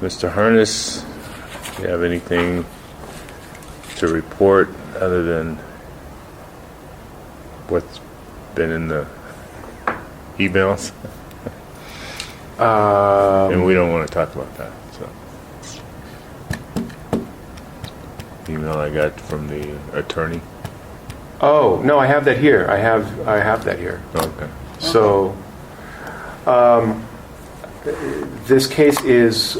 Mr. Harness, do you have anything to report other than what's been in the emails? And we don't want to talk about that. So, email I got from the attorney. Oh no, I have that here. I have that here. Okay. So, this case is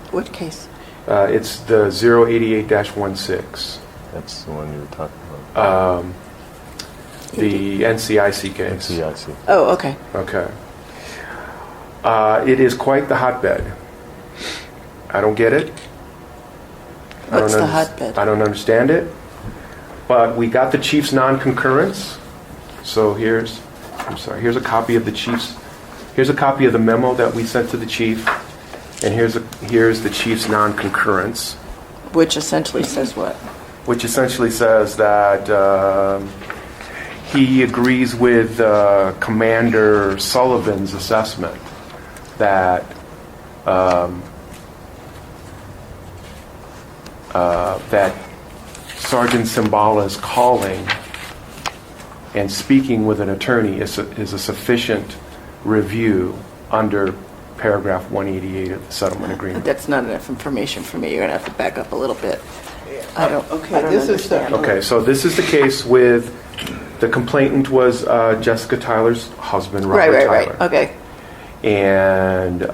What case? it's the 088-16. That's the one you were talking about. The NCIC case. NCIC. Oh, okay. Okay. It is quite the hotbed. I don't get it. What's the hotbed? I don't understand it. But we got the chief's non-concurrence. So here's a copy of the chief's. Here's a copy of the memo that we sent to the chief, and here's the chief's non-concurrence. Which essentially says what? Which essentially says that he agrees with Commander Sullivan's assessment that that Sergeant Cimbala's calling and speaking with an attorney is a sufficient review under paragraph 188 of the settlement agreement. That's not enough information for me. You're going to have to back up a little bit. I don't understand. Okay, so this is the case with the complainant was Jessica Tyler's husband, Robert Tyler. Right. Okay. And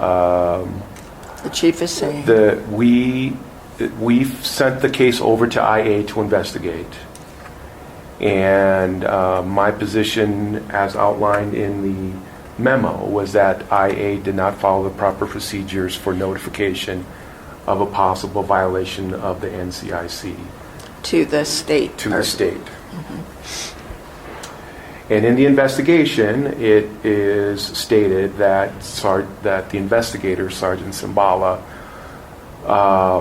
The chief is saying. We've sent the case over to IA to investigate. And my position, as outlined in the memo, was that IA did not follow the proper procedures for notification of a possible violation of the NCIC. To the state. To the state. And in the investigation, it is stated that the investigator, Sergeant Cimbala,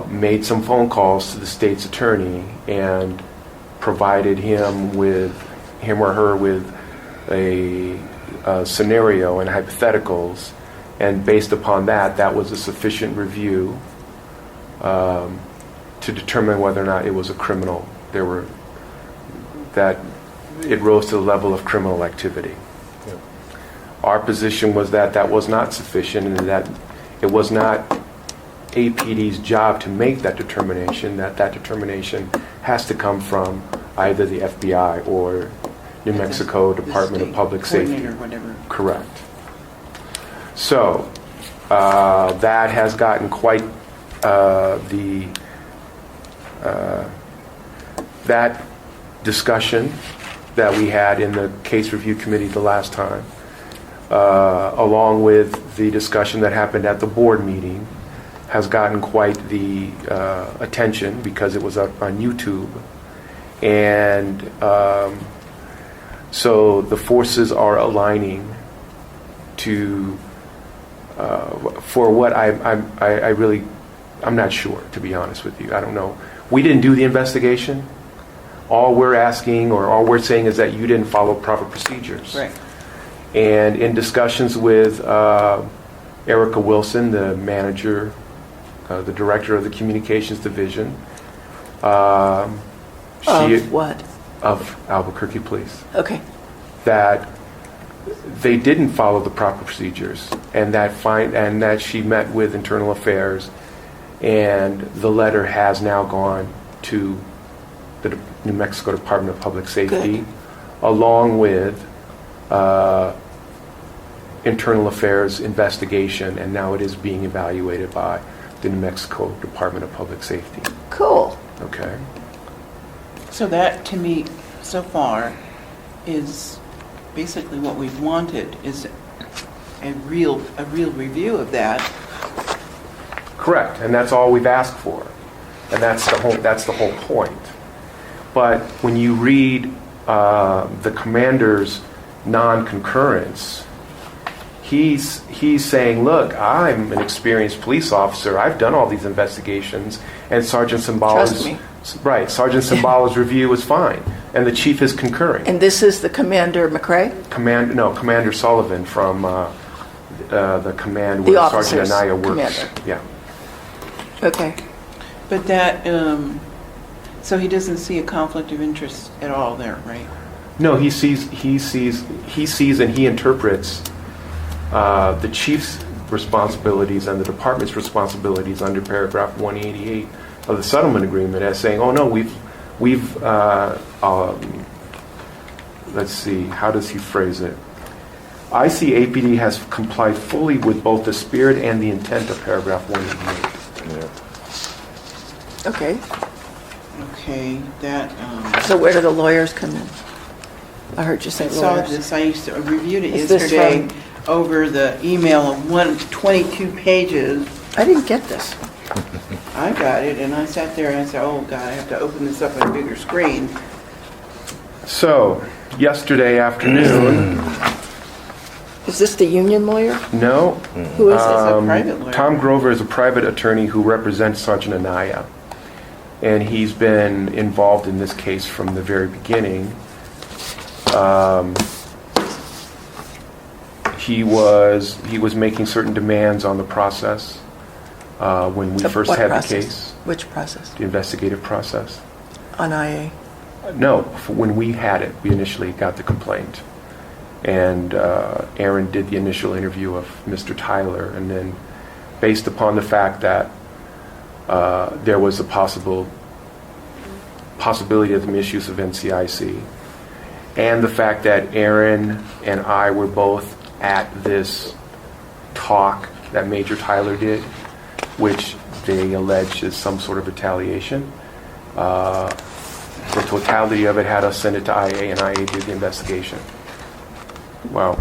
made some phone calls to the state's attorney and provided him or her with a scenario and hypotheticals, and based upon that was a sufficient review to determine whether or not it was a criminal. That it rose to the level of criminal activity. Yeah. Our position was that was not sufficient, and that it was not APD's job to make that determination, that determination has to come from either the FBI or New Mexico Department of Public Safety. Or whatever. Correct. So that has gotten quite that discussion that we had in the case review committee the last time, along with the discussion that happened at the board meeting, has gotten quite the attention because it was up on YouTube. And so the forces are aligning to for what I'm not sure, to be honest with you. I don't know. We didn't do the investigation. All we're asking, or all we're saying, is that you didn't follow proper procedures. Right. And in discussions with Erica Wilson, the manager, the director of the communications division, Of what? Of Albuquerque Police. Okay. That they didn't follow the proper procedures, and that she met with internal affairs, and the letter has now gone to the New Mexico Department of Public Safety. Good. Along with internal affairs investigation, and now it is being evaluated by the New Mexico Department of Public Safety. Cool. Okay. So that, to me, so far, is basically what we've wanted, is a real review of that. Correct, and that's all we've asked for, and that's the whole point. But when you read the commander's non-concurrence, he's saying, "Look, I'm an experienced police officer. I've done all these investigations, and Sergeant Cimbala's review was fine, and the chief is concurring." And this is the Commander McRae? Commander Sullivan from the command The where Sergeant officers, Anaya works. commander. Yeah. Okay. But that, so he doesn't see a conflict of interest at all there, right? No, he sees and he interprets the chief's responsibilities and the department's responsibilities under paragraph 188 of the settlement agreement as saying, oh no, let's see, how does he phrase it? I see APD has complied fully with both the spirit and the intent of paragraph 188. Yeah. Okay. Okay, that, So where do the lawyers come in? I heard you say I saw lawyers. this, I used to reviewed it Is this yesterday from- over the email of 22 pages. I didn't get this. I got it, and I sat there and I said, oh God, I have to open this up on a bigger screen. So, yesterday afternoon, Is this the union lawyer? no, Who is It's this? a private lawyer. Tom Grover is a private attorney who represents Sergeant Anaya. And he's been involved in this case from the very beginning. He was making certain demands on the process when we Of first what had process? the case, Which process? the investigative process. On IA? No, when we had it, we initially got the complaint. And Aaron did the initial interview of Mr. Tyler, and then based upon the fact that there was a possibility of the misuse of NCIC, and the fact that Aaron and I were both at this talk that Major Tyler did, which they allege is some sort of retaliation. The totality of it had us send it to IA, and IA did the investigation. Well,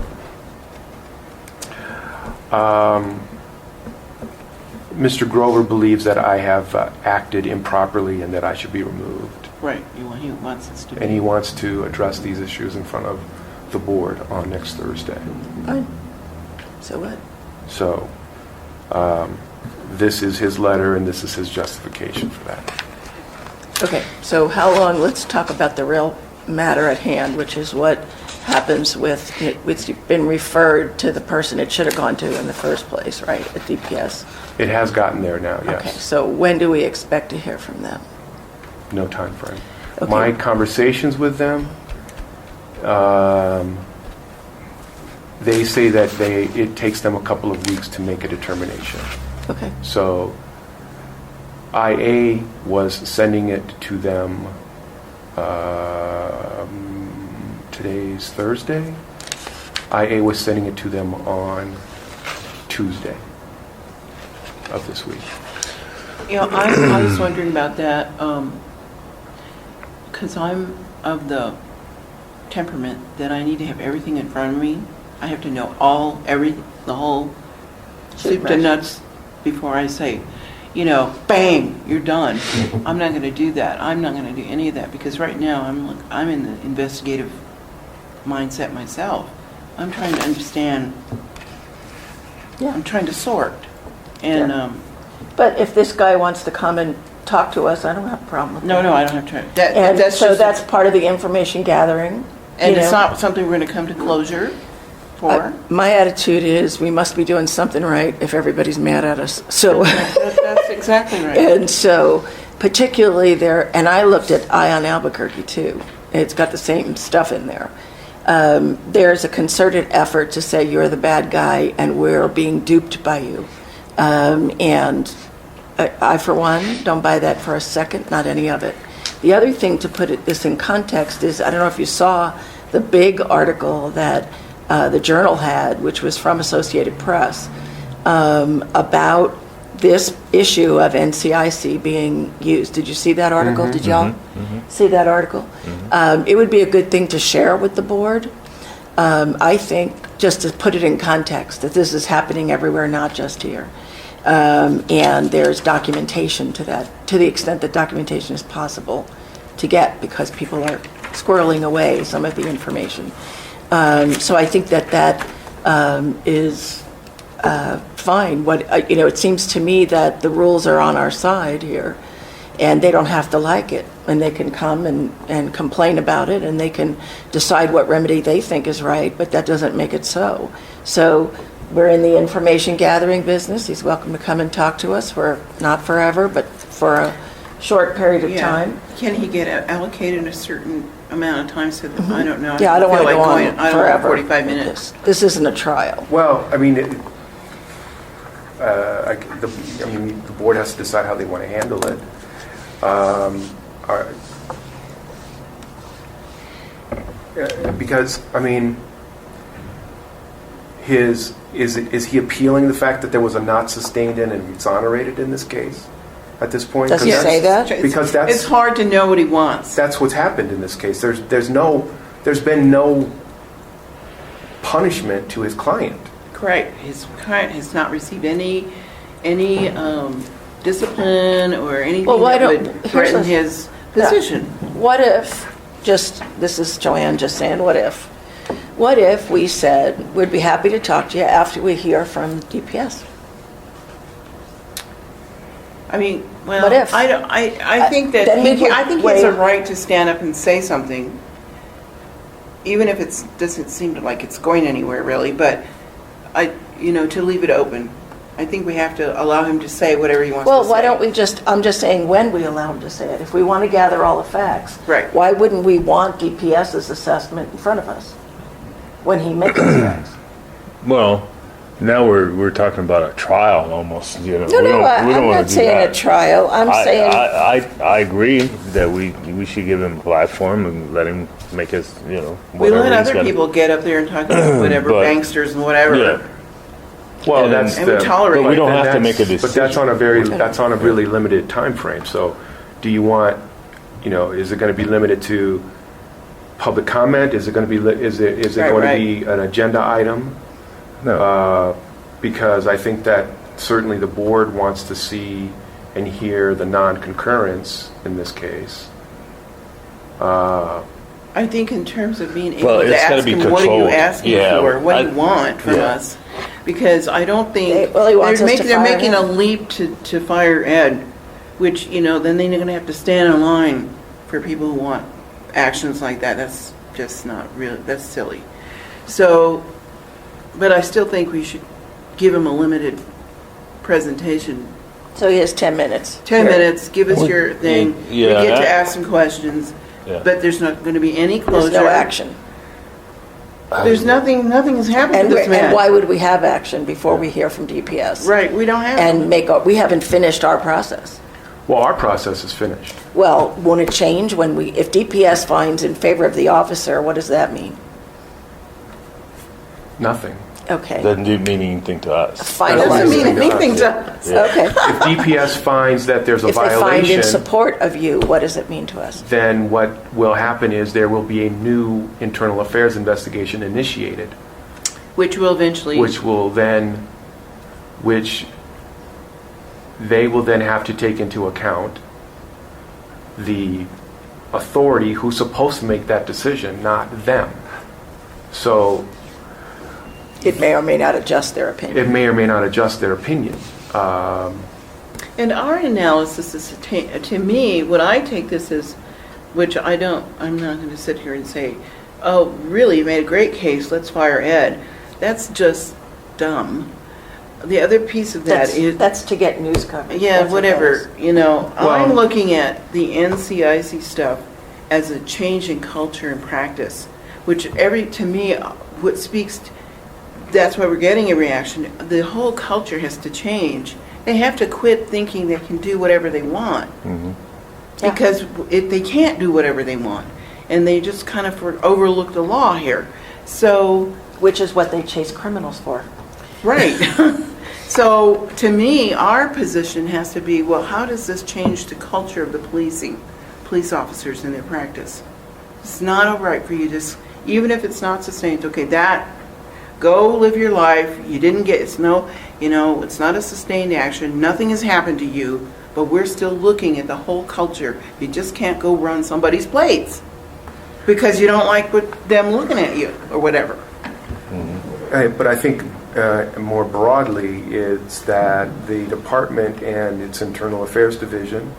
Mr. Grover believes that I have acted improperly and that I should be removed. Right, he wants us to be. And he wants to address these issues in front of the board on next Thursday. Fine. So what? So, this is his letter and this is his justification for that. Okay, so how long, let's talk about the real matter at hand, which is what happens with, it's been referred to the person it should have gone to in the first place, right, at DPS? It has gotten there now, Okay, yes. so when do we expect to hear from them? No time frame. Okay. My conversations with them, they say that it takes them a couple of weeks to make a determination. Okay, So IA was sending it to them, today's Thursday. IA was sending it to them on Tuesday of this week. You know, I was wondering about that, because I'm of the temperament that I need to have everything in front of me. I have to know the whole soup to nuts before I say, you know, bang, you're done. I'm not going to do that. I'm not going to do any of that because right now I'm in the investigative mindset myself. I'm trying to understand. yeah. I'm trying to sort. And Yeah. But if this guy wants to come and talk to us, I don't have a problem with that. no, I don't have to. And so just- that's part of the information gathering. and you it's know. not something we're going to come to closure for. My attitude is we must be doing something right if everybody's mad at us. So, That's exactly right. and so particularly there, and I looked at Ion Albuquerque too. It's got the same stuff in there. There's a concerted effort to say you're the bad guy and we're being duped by you. And I, for one, don't buy that for a second, not any of it. The other thing to put this in context is, I don't know if you saw the big article that the Journal had, which was from Associated Press, about this issue of NCIC being used. Did you see that article? Did y'all see that article? It would be a good thing to share with the board. I think, just to put it in context, that this is happening everywhere, not just here. And there's documentation to that, to the extent that documentation is possible to get, because people are squirreling away some of the information. So I think that is fine. It seems to me that the rules are on our side here, and they don't have to like it, and they can come and complain about it, and they can decide what remedy they think is right, but that doesn't make it so. So we're in the information gathering business. He's welcome to come and talk to us for, not forever, but for a short period of Yeah. time. Can he get allocated a certain amount of time so that, I don't know. Yeah, I don't want to feel go like on going- I don't forever. want 45 with minutes. This isn't a trial. Well, I mean, the board has to decide how they want to handle it. Because, I mean, is he appealing the fact that there was a not sustained in and exonerated in this case at this point? Does he 'Cause say that's- that? Because It's hard to know what he wants. that's what's happened in this case. There's been no punishment to his client. Correct. His client has not received any discipline or anything Well, why that don't- would here's threaten a- his position. What if, this is Joanne just saying, what if we said, we'd be happy to talk to you after we hear from DPS? I mean, well, What if? I think that Then we would I think he has a wait. right to stand up and say something, even if it doesn't seem like it's going anywhere really. But to leave it open. I think we have to allow him to say whatever he wants to say. Well, why don't we I'm just saying when we allow him to say it. If we want to gather all the facts. Right. Why wouldn't we want DPS's assessment in front of us when he makes his facts? Well, now we're talking about a trial almost, you know. No, I'm wanna not do saying that. a trial. I'm saying, I agree that we should give him a platform and let him make us, We whatever let he's other gotta- people get up there and talk about whatever, But- banksters and whatever. Yeah. Well, And that's And we the. tolerate But we don't it. have to make a But that's decision. that's on a really limited time frame. So do you want, is it going to be limited to public comment? Is it going to be, is it Right, going right. to be an agenda item? No. Because I think that certainly the board wants to see and hear the non-concurrence in this case. I think in terms of being able Well, to it's gotta ask be him, what are you controlled. asking Yeah, for? What do you I- want from yeah. us? Because I don't think, Well, he wants us to they're fire making him. a leap to fire Ed, which, then they're going to have to stand in line for people who want actions like that. That's just not real, that's silly. So, but I still think we should give him a limited presentation. so he has 10 minutes. 10 Here. minutes, give us Well, your thing. We yeah, get to that- ask some questions, Yeah. but there's not going to be any closure. There's no action. There's nothing has happened And to this man. why would we have action before we hear from DPS? Right, we don't have. And we haven't finished our process. Well, our process is finished. Well, won't it change if DPS finds in favor of the officer, what does that mean? Nothing. Okay. Doesn't do mean anything to us. Final Doesn't mean Finalizing. anything to us. Okay. If DPS finds that there's a If they find in violation, support of you, what does it mean to us? then what will happen is there will be a new internal affairs investigation initiated, Which will eventually. which they will then have to take into account the authority who's supposed to make that decision, not them. So It may or may not adjust their opinion. it may or may not adjust their opinion. And our analysis is, to me, what I take this as, which I'm not going to sit here and say, oh, really, you made a great case, let's fire Ed. That's just dumb. The other piece of that is. That's to get news coverage. Yeah, That's what that whatever, is. I'm looking at the NCIC stuff as a change in culture and practice, which to me, what speaks, that's why we're getting a reaction. The whole culture has to change. They have to quit thinking they can do whatever they want. Mhm. Yeah. Because they can't do whatever they want. And they just kind of overlook the law here. So, Which is what they chase criminals for. right. So, to me, our position has to be, well, how does this change the culture of the police officers in their practice? It's not all right for you to, even if it's not sustained, okay, go live your life, you didn't get, it's not a sustained action, nothing has happened to you, but we're still looking at the whole culture. You just can't go run somebody's plates because you don't like them looking at you or whatever. But I think more broadly, it's that the department and its internal affairs division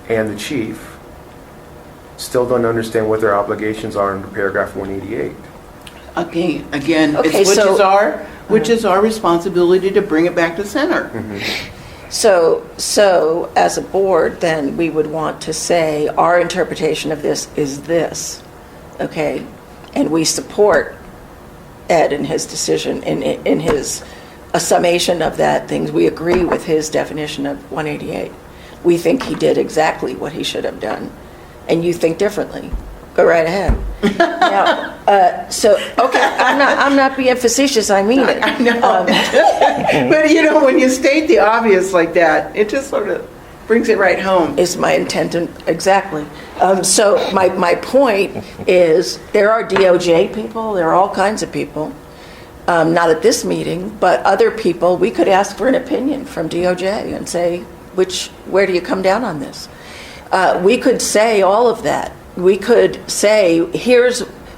and the chief still don't understand what their obligations are under paragraph 188. Again, Okay, which is our responsibility to bring it back to center. So as a board, then we would want to say, our interpretation of this is this, okay? And we support Ed in his decision, in his a summation of that things. We agree with his definition of 188. We think he did exactly what he should have done. And you think differently. Go right ahead. Now, okay, I'm not being facetious, I mean it. I know. But you know, when you state the obvious like that, it just sort of brings it right home. Is my intent, exactly. So my point is, there are DOJ people, there are all kinds of people, not at this meeting, but other people, we could ask for an opinion from DOJ and say, where do you come down on this? We could say all of that. We could say,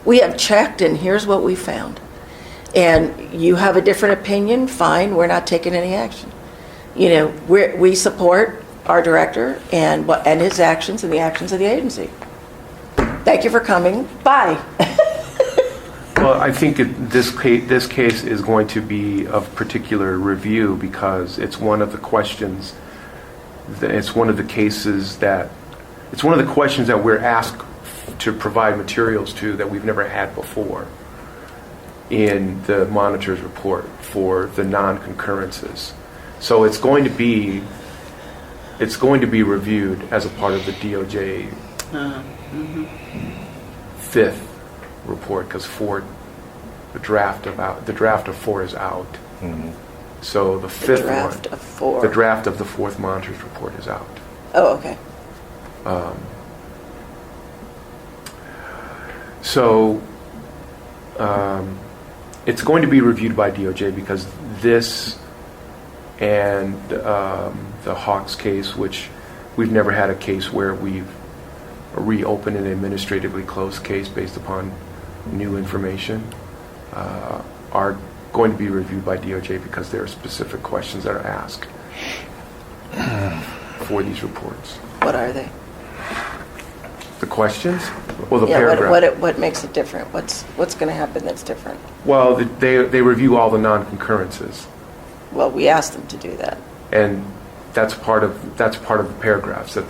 we have checked and here's what we found. And you have a different opinion, fine, we're not taking any action. You know, we support our director and his actions and the actions of the agency. Thank you for coming. Bye. Well, I think this case is going to be of particular review because it's one of the questions, it's one of the questions that we're asked to provide materials to that we've never had before in the monitor's report for the non-concurrences. So it's going to be reviewed as a part of the DOJ fifth report because the draft of 4 is out. So the fifth draft one, of 4. the draft of the fourth monitor's report is out. Oh, okay. So it's going to be reviewed by DOJ because this and the Hawks case, which we've never had a case where we've reopened an administratively closed case based upon new information, are going to be reviewed by DOJ because there are specific questions that are asked for these reports. What are they? The questions? Well, the paragraph. What makes it different? What's going to happen that's different? Well, they review all the non-concurrences. Well, we asked them to do that. And that's part of the paragraphs that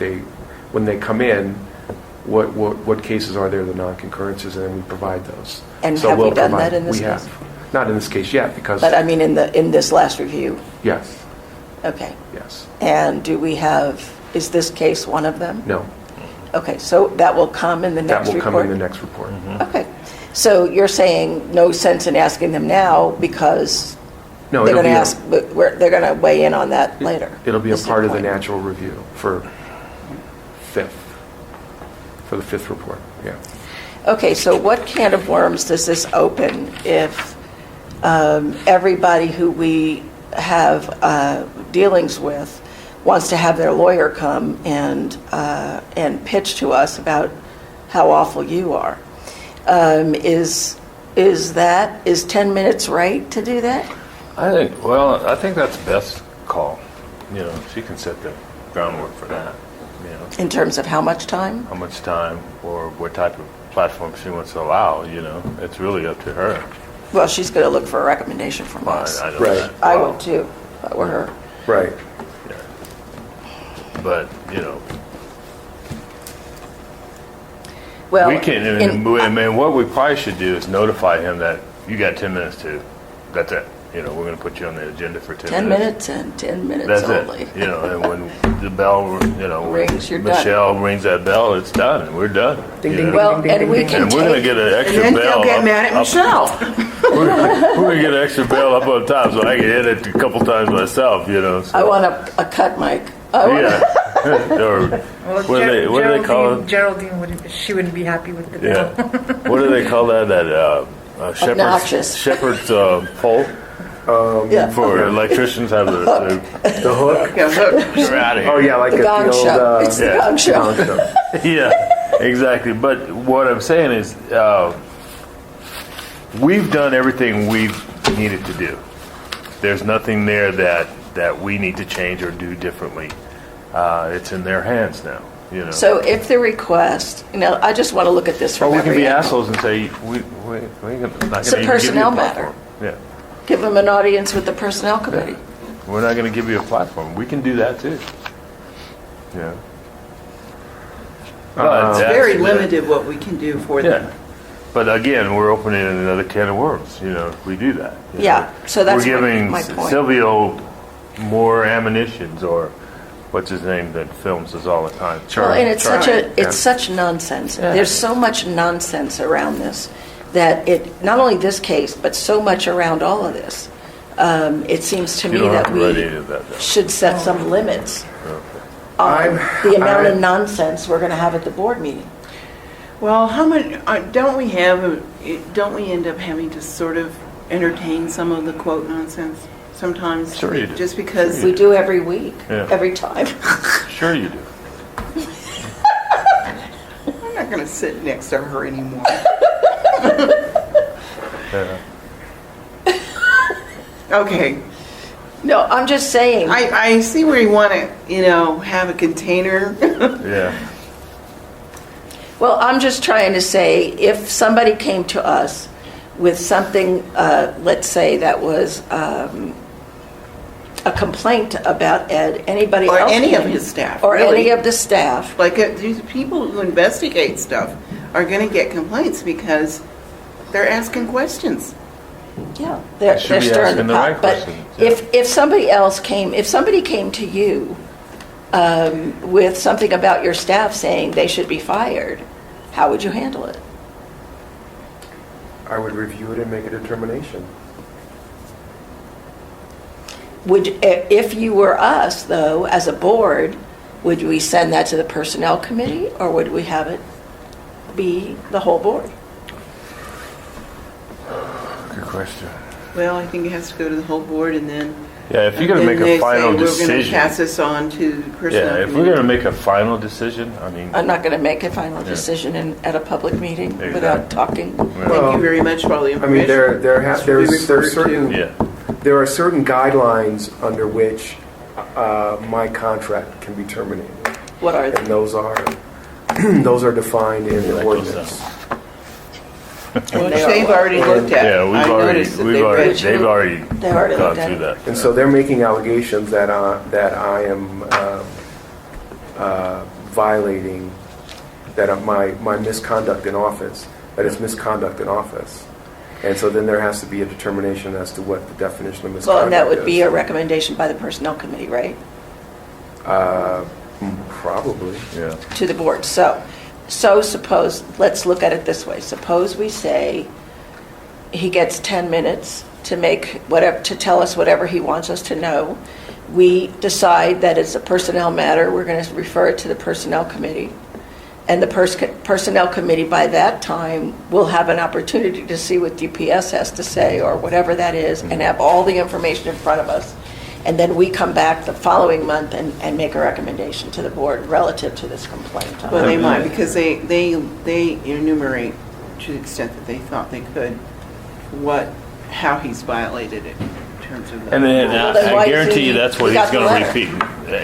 when they come in, what cases are there, the non-concurrences, and then we provide those. And So have we we'll done provide- that in this we case? have. Not in this case yet because. But I mean, in this last review. Yes. Okay. Yes. And is this case one of them? No. Okay, so that will come in the next That will report? come in the next report. Okay. So you're saying no sense in asking them now because No, they're it'll going to be ask, but they're going to weigh in on that later? It'll be a Is part of the point. natural review for the fifth report. Yeah. Okay, so what can of worms does this open if everybody who we have dealings with wants to have their lawyer come and pitch to us about how awful you are? Is 10 minutes right to do that? I think that's Beth's call. You know, she can set the groundwork for that. You know, In terms of how much time? how much time or what type of platform she wants to allow. You know, it's really up to her. Well, she's going to look for a recommendation from us. I know Right. that. I would too, if I were her. Right. But you know, Well, we can. I mean, what we probably should do is notify him that you got 10 minutes to. That's it. You know, we're going to put you on the agenda for 10 10 minutes minutes. and 10 minutes That's only. it. You know, and when the bell, you know, when Rings, you're done. Michelle rings that bell, it's done, and we're done. Ding, you ding, know? Well, and we can And we're going to take, get an And extra then bell. they'll get mad at Michelle. We're going to get an extra bell up on top, so I can hit it a couple times myself. You know. So. I want a cut mic. Yeah. Or Well, what do they call it? Geraldine wouldn't be happy with the bill. Yeah. What do they call that? Obnoxious. Shepherd's pole Yeah. for electricians have the The hook. Yeah, look. they're out of here. Oh yeah, like The at gong the old. show. It's the yeah. gong show. Gong show. Yeah, exactly. But what I'm saying is, we've done everything we've needed to do. There's nothing there that we need to change or do differently. It's in their hands now. you know. So if the request, I just want to look at this Or from we can every be angle. assholes and say, we ain't gonna, not gonna It's a even give you personnel a matter. platform. Yeah. Give them an audience with the personnel committee. We're not gonna give you a platform. We can do that too. Yeah. But It's that's- very limited what we can do for Yeah. them. But again, we're opening another can of worms, if we do that. you Yeah, know. so that's We're giving my point. Silvio more ammunitions, or what's his name that films us all the time? Well, and it's Yeah. such nonsense. Yeah. There's so much nonsense around this that not only this case, but so much around all of this. It seems to You me don't have that to write we any of that down. should set some limits on I'm- the amount of I'm- nonsense we're going to have at the board meeting. Well, how much, don't we end up having to sort of entertain some of the quote nonsense sometimes? Sure you do. Just because, Sure We do every week, Yeah. every time. Sure you do. I'm not going to sit next to her anymore. Yeah. Okay, No, I'm just saying. I see where you want to, have a container. Yeah. Well, I'm just trying to say, if somebody came to us with something, let's say that was a complaint about Ed, anybody Or else. any of came- his staff, Or really. any of the staff. Like, these people who investigate stuff are going to get complaints because they're asking questions. Yeah, they're should be stirring asking the the pot. right But questions, yeah. if somebody came to you with something about your staff saying they should be fired, how would you handle it? I would review it and make a determination. If you were us, though, as a board, would we send that to the personnel committee, or would we have it be the whole board? Good question. Well, I think it has to go to the whole board and then. Yeah, if you're gonna make a final We're going to decision. pass this on to the personnel Yeah, if we're committee. gonna make a final decision, I mean, I'm not going to make a final Yeah. decision at a public meeting Exactly. without talking. Thank you very much for all the I information. mean, there's certain yeah. there are certain guidelines under which my contract can be terminated, What are and they? those are defined in the Like those ordinance. Which And they are they've what? already looked at. Yeah, I noticed that they've read- they've already They've already gone looked at through it. that. And so they're making allegations that I am violating my misconduct in office, that it's misconduct in office. And so then there has to be a determination as to what the definition of misconduct is. Well, and that would be a recommendation by the personnel committee, right? Probably. Yeah. To the board. So suppose, let's look at it this way. Suppose we say he gets 10 minutes to tell us whatever he wants us to know. We decide that it's a personnel matter. We're going to refer it to the personnel committee. And the personnel committee by that time will have an opportunity to see what DPS has to say or whatever that is and have all the information in front of us. And then we come back the following month and make a recommendation to the board relative to this complaint. Well, they might, because they enumerate, to the extent that they thought they could, how he's violated it in terms of the. And then Well, then I why guarantee didn't you that's what we he's got the gonna letter? repeat.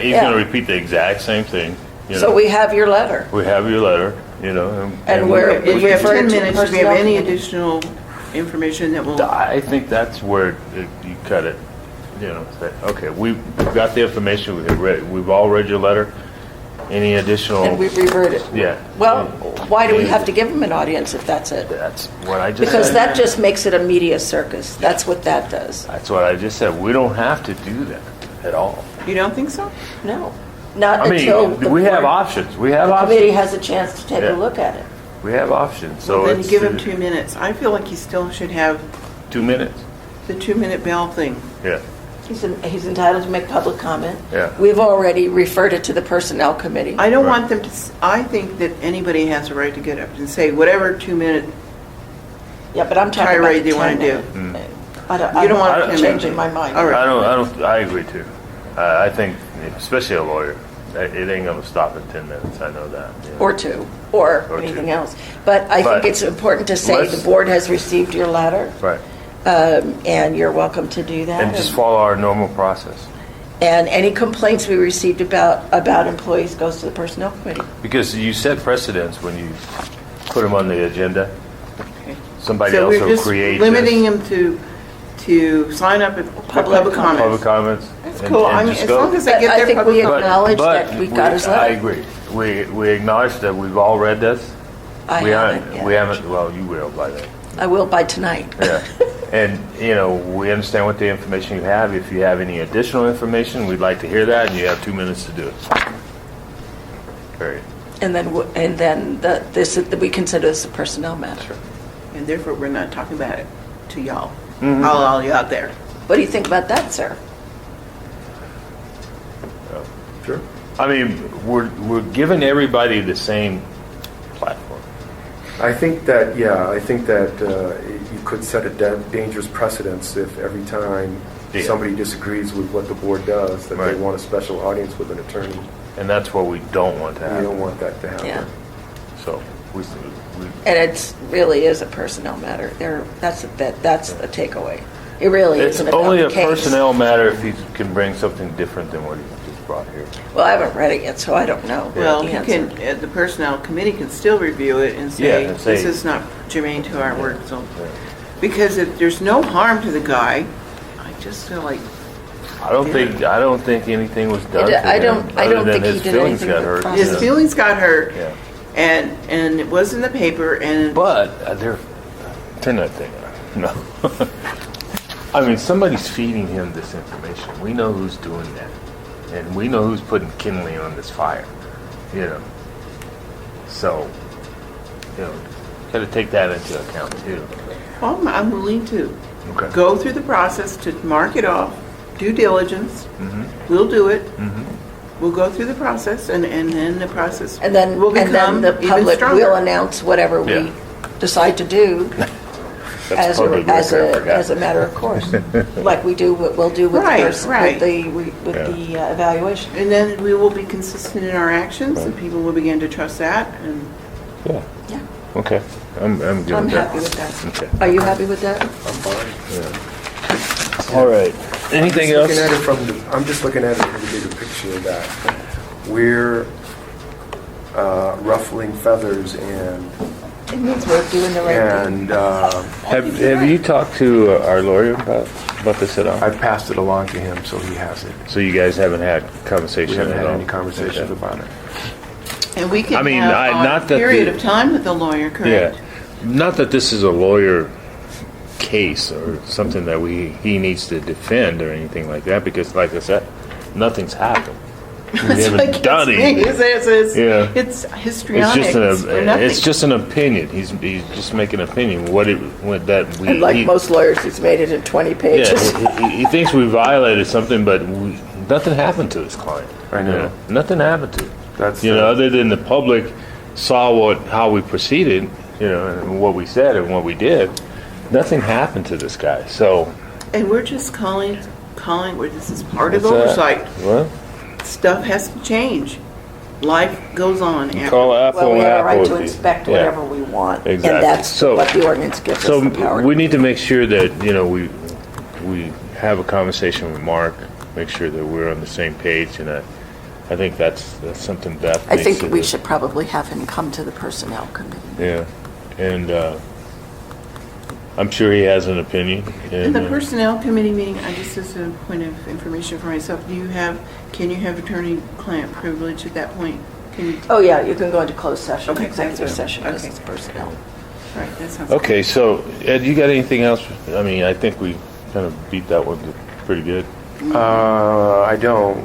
He's Yeah. gonna repeat the exact same thing. So we have your letter. We have your letter, And we're- If we have refer 10 to the minutes, if we have personnel any committee. additional information that will, I think that's where you cut it. Say, okay, we've got the information. We've all read your letter. Any additional? And we revert it. Yeah. Well, why do we have to give them an audience if that's it? That's what I just Because said. that just makes it a media circus. That's what that does. That's what I just said. We don't have to do that at all. you don't think so? No, not I until mean, the we have board- options. We have the committee options. has a chance to take Yeah. a look at it. We have options. So Well, then it's give him 2 minutes. I feel like he still should have 2 minutes. the 2-minute bell thing. Yeah. He's entitled to make public comment. Yeah. We've already referred it to the personnel committee. I don't Right. want them to, I think that anybody has a right to get up and say whatever 2-minute, Yeah, but I'm talking about tirade the they wanna 10 do. minute. You don't want I'm 10 minutes. changing my mind. All right. I agree too. I think, especially a lawyer, it ain't gonna stop in 10 minutes. I know that. Or two, or Or anything two. else. But I But think it's important to say let's- the board has received your letter, Right. and you're welcome to do that. And just follow our normal process. And any complaints we received about employees goes to the Personnel Committee. Because you set precedents when you put them on the agenda. Okay. Somebody So else we're will just create limiting this. them to sign up at public comments. Public comments. That's and- cool. and I mean, just as go. long as they But get I their think public we comments. acknowledge that we got his letter. I agree. We acknowledge that we've all read this. I We haven't yet. We haven't, well, you will by then. I will by tonight. Yeah. And, we understand what the information you have. If you have any additional information, we'd like to hear that, and you have 2 minutes to do it. Period. And then, we consider this a personnel matter. And therefore, we're not talking about it to y'all, Mm-hmm. all you out there. What do you think about that, sir? Sure. I mean, we're giving everybody the same platform. I think that you could set a dangerous precedence if every time Yeah. somebody disagrees with what the board does, that Right. they want a special audience with an attorney. And that's what we don't want to You happen. don't want that to happen. Yeah. So, we And it really is a personnel matter. That's the takeaway. It really it's isn't about only the a case. personnel matter if he can bring something different than what he just brought here. Well, I haven't read it yet, so I don't know. Well, the he answer. can, the personnel committee can still review it and Yeah, say, and say- this is not germane to our work, so. Yeah. Because if there's no harm to the guy, I just feel like, I don't think anything was done to I him, don't other than think he his did feelings anything got to hurt. process his feelings got hurt, Yeah. and it was in the paper, and But turn that thing on. No. I mean, somebody's feeding him this information. We know who's doing that, and we know who's putting kindling on this fire. So, got to take that into account too. well, I'm willing to Okay. go through the process to mark it off, due diligence. Mm-hmm. We'll do it. We'll go through the process, and then the process And then, will become the even public stronger. will announce whatever Yeah. we decide to do That's public record, I forgot. as a matter of course, like we'll do with Right, the right. the evaluation. And then we will be consistent in our actions, and people will begin to trust that, and Yeah. Yeah, Okay. I'm good I'm with that. happy with that. Okay. Are you happy with that? I'm fine. All right. Anything else? I'm just looking at it from the bigger picture that we're ruffling feathers and It means we're doing the right thing. Have you talked to our lawyer about this at all? I've passed it along to him, so he has it. So you guys haven't had conversation We haven't at had all? any conversations Okay. about it. and we can I mean, have not a that period the- of time with the lawyer, Yeah. correct? Not that this is a lawyer case or something that he needs to defend or anything like that, because like I said, nothing's happened. We haven't done anything. Yeah. It's It's histrionic. just It's for nothing. it's just an opinion. He's just making an opinion. What that we And like he- most lawyers, he's made it in 20 pages. Yeah, he thinks we violated something, but nothing happened to his client. I know. Nothing happened to him. That's Other than the public saw how we proceeded, and what we said and what we did. Nothing happened to this guy. So And we're just calling where this is part of what's that? oversight. Well, Stuff has to change. Life goes on. you after. call apple Well, we an have a right apple. to if you- inspect yeah. whatever we want. Exactly. And that's So- what the ordinance gives us So the power. we need to make sure that we have a conversation with Mark, make sure that we're on the same page, and I think that's something Beth. I needs think to we do. should probably have him come to the personnel committee. Yeah, and I'm sure he has an opinion. In the And, personnel committee meeting, I just as a point of information for myself, can you have attorney-client privilege at that point? Can you? Oh, yeah, you can go into closed session, Okay, executive that's session, good. this Okay. is personnel. Right, that sounds. Okay, so Ed, you got anything else? I mean, I think we kind of beat that one pretty good. I don't.